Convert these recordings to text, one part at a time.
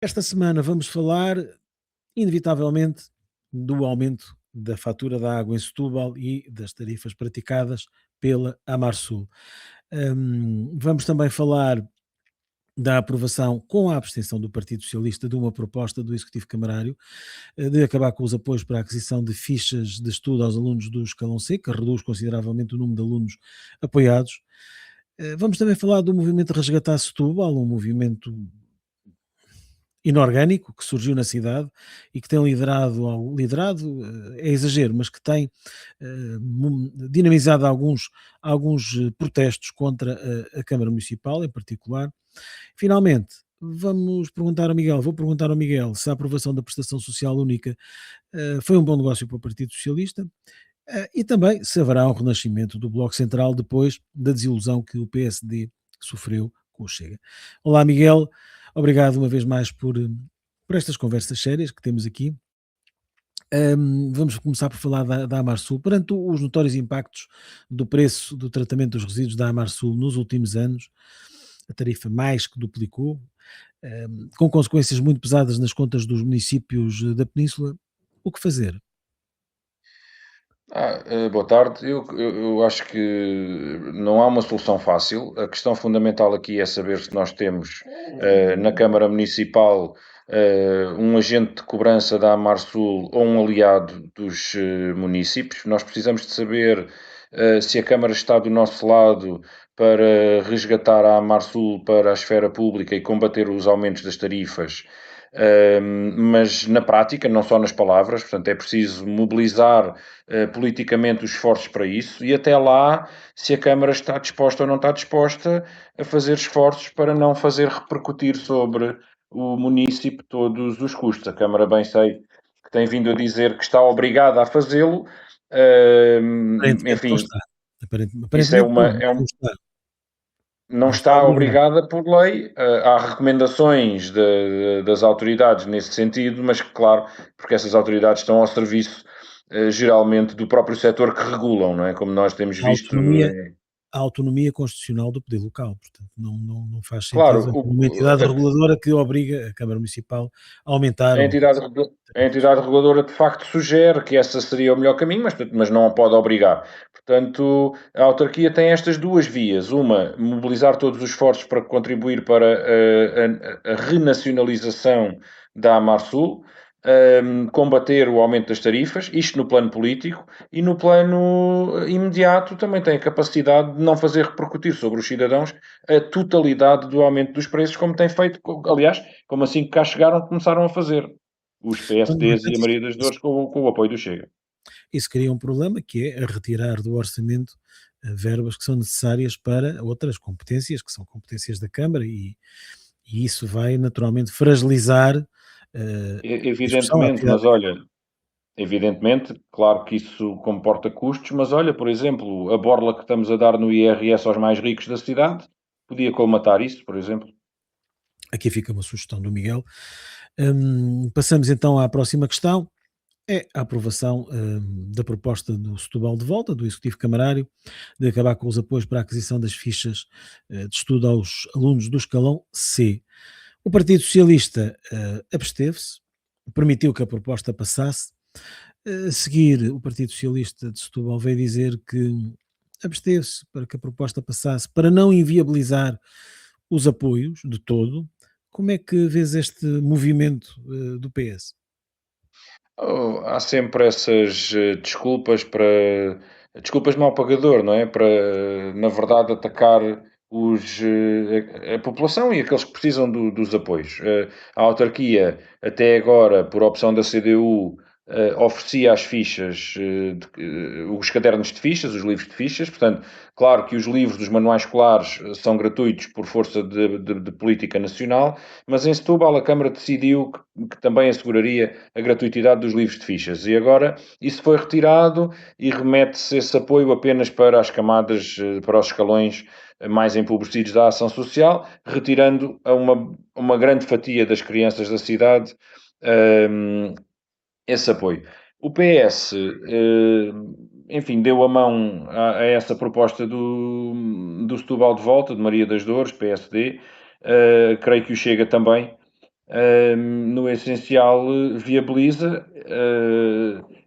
Esta semana vamos falar, inevitavelmente, do aumento da fatura da água em Setúbal e das tarifas praticadas pela Amarsul. Vamos também falar da aprovação, com a abstenção do Partido Socialista, de uma proposta do Executivo Camarário de acabar com os apoios para a aquisição de fichas de estudo aos alunos do escalão C, que reduz consideravelmente o número de alunos apoiados. Vamos também falar do movimento Resgatar Setúbal, um movimento inorgânico que surgiu na cidade e que tem liderado, é exagero, mas que tem dinamizado alguns protestos contra a Câmara Municipal em particular. Finalmente, vou perguntar ao Miguel se a aprovação da prestação social única foi um bom negócio para o Partido Socialista e também se haverá um renascimento do Bloco Central depois da desilusão que o PSD sofreu com o Chega. Olá, Miguel. Obrigado uma vez mais por estas conversas sérias que temos aqui. Vamos começar por falar da Amarsul. Perante os notórios impactos do preço do tratamento dos resíduos da Amarsul nos últimos anos, a tarifa mais que duplicou, com consequências muito pesadas nas contas dos municípios da Península, o que fazer? Boa tarde. Eu acho que não há uma solução fácil. A questão fundamental aqui é saber se nós temos na Câmara Municipal um agente de cobrança da Amarsul ou um aliado dos municípios. Nós precisamos de saber se a Câmara está do nosso lado para resgatar a Amarsul para a esfera pública e combater os aumentos das tarifas. Mas na prática, não só nas palavras, portanto, é preciso mobilizar politicamente os esforços para isso e até lá, se a Câmara está disposta ou não está disposta a fazer esforços para não fazer repercutir sobre o município todos os custos. A Câmara, bem sei, que tem vindo a dizer que está obrigada a fazê-lo. Aparentemente não Enfim, está. isso é Aparentemente não, não está. não Não está está obrigado. obrigada por lei. Há recomendações das autoridades nesse sentido, mas claro, porque essas autoridades estão ao serviço, geralmente, do próprio setor que regulam, não é? Como nós temos A visto. autonomia a autonomia constitucional do poder local, portanto, não faz Claro, sentido haver uma entidade reguladora que obriga a Câmara Municipal a aumentar ou a reduzir a tarifas. entidade reguladora de facto sugere que esse seria o melhor caminho, mas não a pode obrigar. Portanto, a autarquia tem estas duas vias. Uma, mobilizar todos os esforços para contribuir para a renacionalização da Amarsul, combater o aumento das tarifas, isto no plano político, e no plano imediato também tem a capacidade de não fazer repercutir sobre os cidadãos a totalidade do aumento dos preços, como tem feito, aliás, como assim que cá chegaram, começaram a fazer os No PSDs e a entanto, Maria das Dores com o apoio do Chega. isso cria um problema que é a retirar do orçamento verbas que são necessárias para outras competências, que são competências da Câmara, e isso vai naturalmente fragilizar a execução, a Evidentemente, atividade mas da olha, evidentemente, claro que isso comporta custos, mas olha, por exemplo, a borla que estamos a dar no IRS aos mais ricos da cidade, podia colmatar isso, por exemplo. Aqui fica uma sugestão do Miguel. Passamos então à próxima questão. É a aprovação da proposta do Setúbal de Volta, do Executivo Camarário, de acabar com os apoios para a aquisição das fichas de estudo aos alunos do escalão C. O Partido Socialista absteve-se, permitiu que a proposta passasse. A seguir, o Partido Socialista de Setúbal veio dizer que absteve-se para que a proposta passasse, para não inviabilizar os apoios de todo. Como é que vês este movimento do PS? Oh, há sempre essas desculpas para desculpas de mau pagador, não é? Para, na verdade, atacar a população e aqueles que precisam dos apoios. A autarquia, até agora, por opção da CDU, oferecia as fichas, os cadernos de fichas, os livros de fichas. Portanto, claro que os livros dos manuais escolares são gratuitos por força de política nacional, mas em Setúbal a Câmara decidiu que também asseguraria a gratuitidade dos livros de fichas. E agora isso foi retirado e remete-se esse apoio apenas para as camadas, para os escalões mais empobrecidos da ação social, retirando a uma grande fatia das crianças da cidade esse apoio. O PS, enfim, deu a mão a essa proposta do Setúbal de Volta, de Maria das Dores, PSD. Creio que o Chega também. no essencial, viabiliza.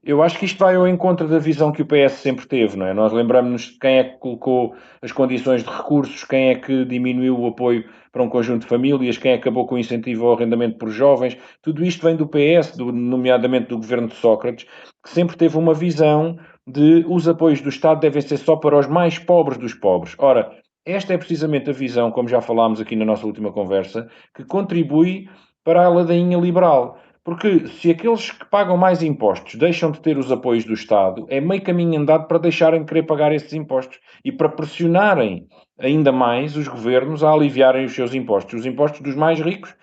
Eu acho que isto vai ao encontro da visão que o PS sempre teve, não é? Nós lembramos-nos de quem é que colocou as condições de recursos, quem é que diminuiu o apoio para um conjunto de famílias, quem acabou com o incentivo ao arrendamento por jovens. Tudo isto vem do PS, nomeadamente do governo de Sócrates, que sempre teve uma visão de os apoios do Estado devem ser só para os mais pobres dos pobres. Ora, esta é precisamente a visão, como já falámos aqui na nossa última conversa, que contribui para a ladainha liberal. Porque se aqueles que pagam mais impostos deixam de ter os apoios do Estado, é meio caminho andado para deixarem de querer pagar esses impostos e para pressionarem ainda mais os governos a aliviarem os seus impostos. Os impostos dos mais ricos,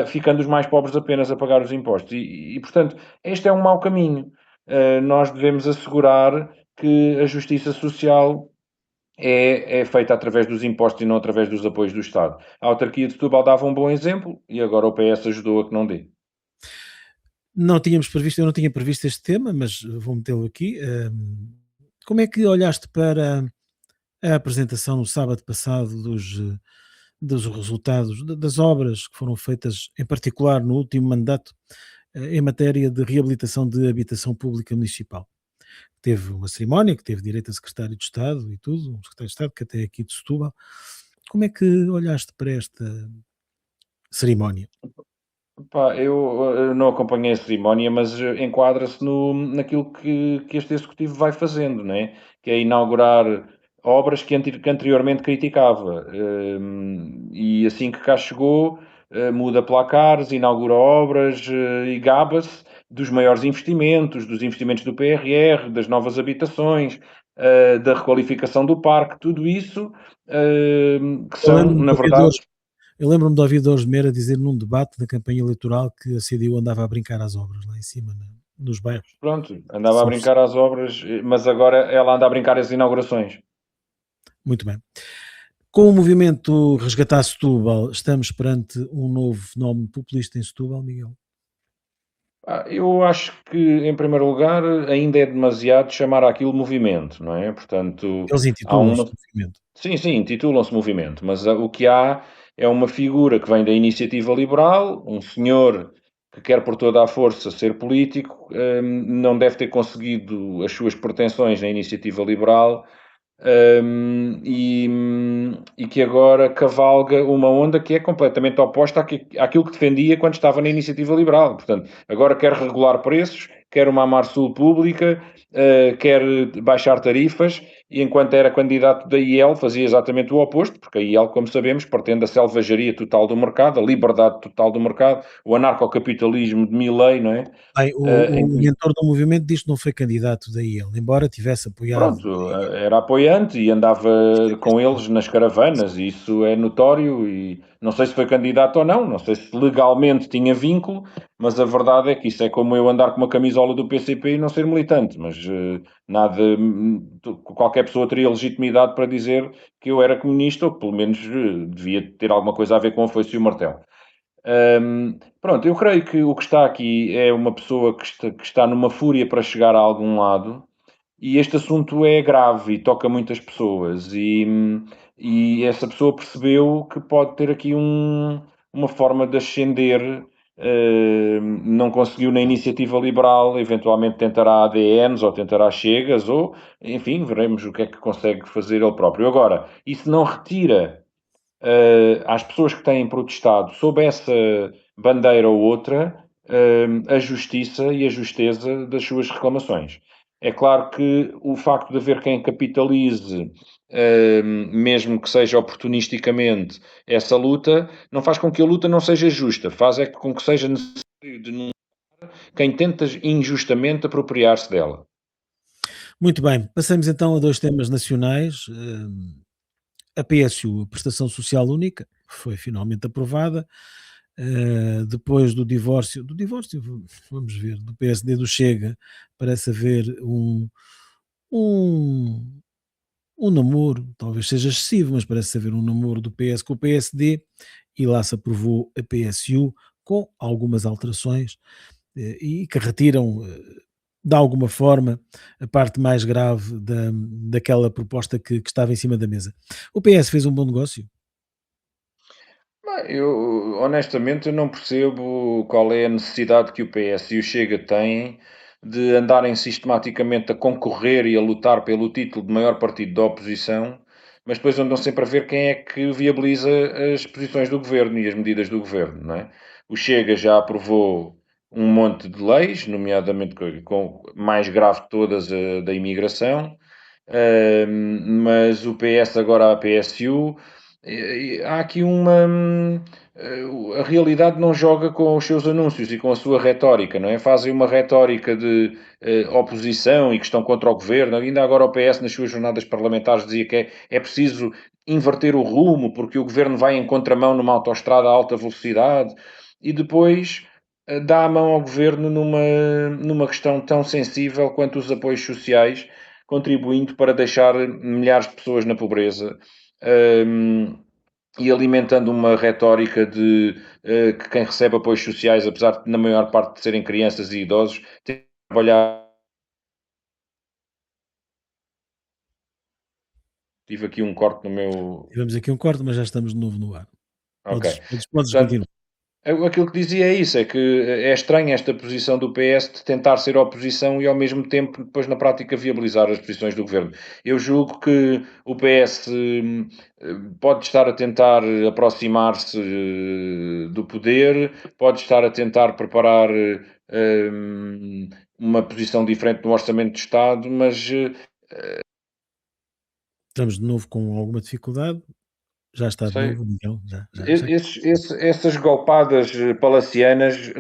ficando os mais pobres apenas a pagar os impostos. Portanto, este é um mau caminho. Nós devemos assegurar que a justiça social é feita através dos impostos e não através dos apoios do Estado. A autarquia de Setúbal dava um bom exemplo e agora o PS ajudou a que não dê. Não tínhamos previsto, eu não tinha previsto este tema, mas vou metê-lo aqui. Como é que olhaste para a apresentação no sábado passado dos resultados das obras que foram feitas, em particular no último mandato, em matéria de reabilitação de habitação pública municipal? Teve uma cerimónia que teve direito a secretário de Estado e tudo, um secretário de Estado que até é aqui de Setúbal. Como é que olhaste para esta cerimónia? Pá, eu não acompanhei a cerimónia, mas enquadra-se naquilo que este executivo vai fazendo, né? Que é inaugurar obras que anteriormente criticava. E assim que cá chegou, muda placares, inaugura obras e gaba-se dos maiores investimentos, dos investimentos do PRR, das novas habitações, da requalificação do parque, tudo isso que Eu são, lembro-me na de ouvir verdade. Dores eu lembro-me de ouvir Dores Meira dizer num debate da campanha eleitoral que a CDU andava a brincar às obras lá em cima, nos bairros. Pronto, andava a São brincar às obras, mas agora ela anda a brincar às inaugurações. Muito bem. Com o movimento Resgatar Setúbal, estamos perante um novo fenómeno populista em Setúbal, Miguel? Eu acho que, em primeiro lugar, ainda é demasiado chamar aquilo movimento, não é? Portanto, Eles há intitulam-se uma. movimento. Sim, sim, intitulam-se movimento, mas o que há é uma figura que vem da iniciativa liberal, um senhor que quer por toda a força ser político, não deve ter conseguido as suas pretensões na iniciativa liberal, e que agora cavalga uma onda que é completamente oposta àquilo que defendia quando estava na iniciativa liberal. Portanto, agora quer regular preços, quer uma Amarsul pública, quer baixar tarifas, e enquanto era candidato da IEL fazia exatamente o oposto, porque a IEL, como sabemos, pretende a selvageria total do mercado, a liberdade total do mercado, o anarcocapitalismo de Milley, não é? Bem, Eh, o mentor do movimento diz que não foi candidato daí ele, embora tivesse apoiado Pronto, era apoiante e andava com eles nas caravanas, e isso é notório. E não sei se foi candidato ou não, não sei se legalmente tinha vínculo, mas a verdade é que isso é como eu andar com uma camisola do PCP e não ser militante. Mas nada, qualquer pessoa teria legitimidade para dizer que eu era comunista, ou que pelo menos devia ter alguma coisa a ver com a foice e o martelo. Pronto, eu creio que o que está aqui é uma pessoa que está numa fúria para chegar a algum lado, e este assunto é grave e toca muitas pessoas, e essa pessoa percebeu que pode ter aqui uma forma de ascender. Não conseguiu na iniciativa liberal, eventualmente tentará ADNs ou tentará Chegas, ou enfim, veremos o que é que consegue fazer ele próprio. Agora, isso não retira às pessoas que têm protestado sob essa bandeira ou outra, a justiça e a justeza das suas reclamações. É claro que o facto de haver quem capitalize, mesmo que seja oportunisticamente, essa luta, não faz com que a luta não seja justa, faz é com que seja necessário denunciar quem tenta injustamente apropriar-se dela. muito bem, passamos então a 2 temas nacionais, a PSU, a Prestação Social Única, foi finalmente aprovada, depois do divórcio, vamos ver, do PSD do Chega, parece haver um namoro, talvez seja excessivo, mas parece haver um namoro do PS com o PSD, e lá se aprovou a PSU com algumas alterações, e que retiram, de alguma forma, a parte mais grave daquela proposta que estava em cima da mesa. O PS fez um bom negócio? Eu honestamente eu não percebo qual é a necessidade que o PS e o Chega têm de andarem sistematicamente a concorrer e a lutar pelo título de maior partido da oposição, mas depois andam sempre a ver quem é que viabiliza as posições do governo e as medidas do governo, não é? O Chega já aprovou um monte de leis, nomeadamente com mais grave de todas, a da imigração, mas o PS agora a PSU, há aqui a realidade não joga com os seus anúncios e com a sua retórica, não é? Fazem uma retórica de oposição e que estão contra o governo. Ainda agora o PS, nas suas jornadas parlamentares, dizia que é preciso inverter o rumo porque o governo vai em contramão numa autoestrada a alta velocidade e depois dá a mão ao governo numa questão tão sensível quanto os apoios sociais, contribuindo para deixar milhares de pessoas na pobreza. hum, e alimentando uma retórica de que quem recebe apoios sociais, apesar de na maior parte de serem crianças e idosos, tem que trabalhar. Tive aqui um corte no meu. Tivemos aqui um corte, mas já estamos de novo no ar. Ok. Podes Portanto, continuar. aquilo que dizia é isso, é que é estranha esta posição do PS de tentar ser oposição e ao mesmo tempo depois na prática viabilizar as posições do governo. Eu julgo que o PS pode estar a tentar aproximar-se do poder, pode estar a tentar preparar uma posição diferente no Orçamento de Estado, mas Estamos de novo com alguma dificuldade. Já está de sei, novo, Miguel. Já. Essas golpadas palacianas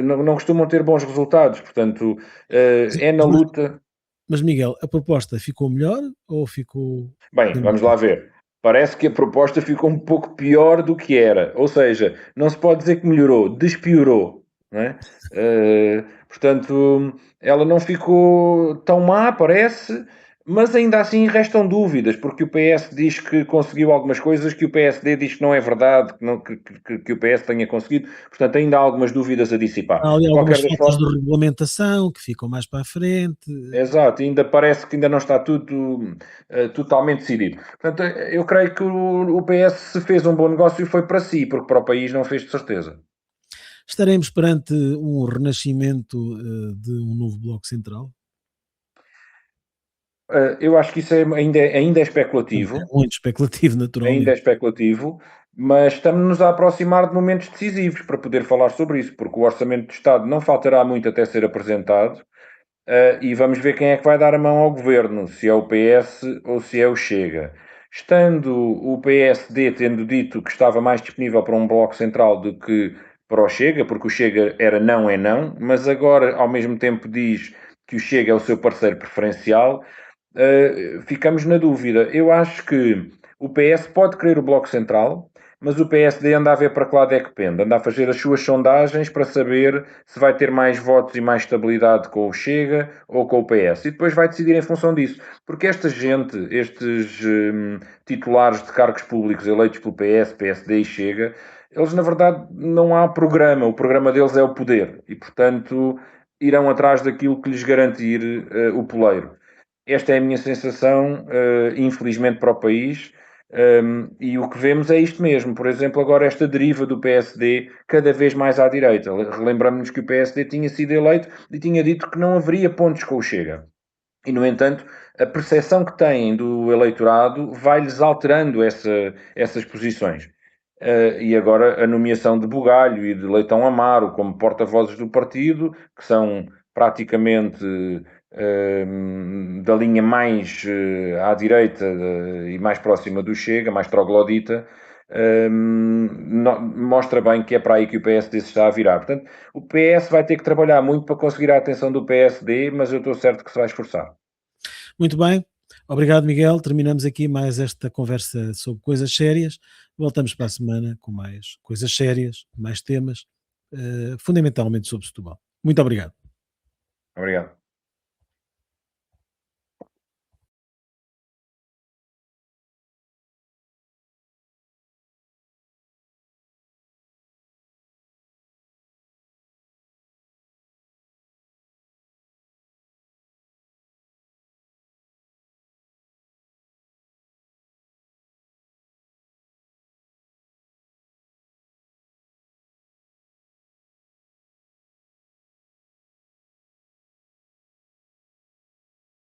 não costumam ter bons resultados, portanto, é na Mas, luta. mas, Miguel, a proposta ficou melhor ou ficou Bem, da vamos mesma? lá ver. Parece que a proposta ficou um pouco pior do que era. Ou seja, não se pode dizer que melhorou, despiorou. Não é? Portanto, ela não ficou tão má, parece, mas ainda assim restam dúvidas, porque o PS diz que conseguiu algumas coisas que o PSD diz que não é verdade, que o PS tenha conseguido. Portanto, ainda há algumas dúvidas a dissipar. Há ali De algumas qualquer das faltas de formas, regulamentação que ficam mais para a frente. exato, ainda parece que ainda não está tudo totalmente decidido. Portanto, eu creio que o PS se fez um bom negócio e foi para si, porque para o país não fez de certeza. Estaremos perante um renascimento de um novo bloco central? Eu acho que isso ainda é especulativo, É muito especulativo, ainda é naturalmente. especulativo, mas estamos-nos a aproximar de momentos decisivos para poder falar sobre isso, porque o Orçamento de Estado não faltará muito até ser apresentado. E vamos ver quem é que vai dar a mão ao governo, se é o PS ou se é o Chega. Estando o PSD tendo dito que estava mais disponível para um bloco central do que para o Chega, porque o Chega era não é não, mas agora ao mesmo tempo diz que o Chega é o seu parceiro preferencial, ficamos na dúvida. Eu acho que o PS pode querer o bloco central, mas o PSD anda a ver para que lado é que pende, anda a fazer as suas sondagens para saber se vai ter mais votos e mais estabilidade com o Chega ou com o PS. E depois vai decidir em função disso. Porque esta gente, estes titulares de cargos públicos eleitos pelo PS, PSD e Chega, eles na verdade não há programa. O programa deles é o poder. E portanto irão atrás daquilo que lhes garantir o poleiro. Esta é a minha sensação, infelizmente para o país, e o que vemos é isto mesmo. Por exemplo, agora esta deriva do PSD cada vez mais à direita. Relembramos-nos que o PSD tinha sido eleito e tinha dito que não haveria pontos com o Chega. E, no entanto, a percepção que têm do eleitorado vai-lhes alterando essas posições. E agora a nomeação de Bugalho e de Leitão Amaro como porta-vozes do partido, que são praticamente da linha mais à direita e mais próxima do Chega, mais troglodita, mostra bem que é para aí que o PSD se está a virar. Portanto, o PS vai ter que trabalhar muito para conseguir a atenção do PSD, mas eu estou certo que se vai esforçar. Muito bem. Obrigado, Miguel. Terminamos aqui mais esta conversa sobre coisas sérias. Voltamos para a semana com mais coisas sérias, mais temas, fundamentalmente sobre Setúbal. Muito obrigado. Obrigado.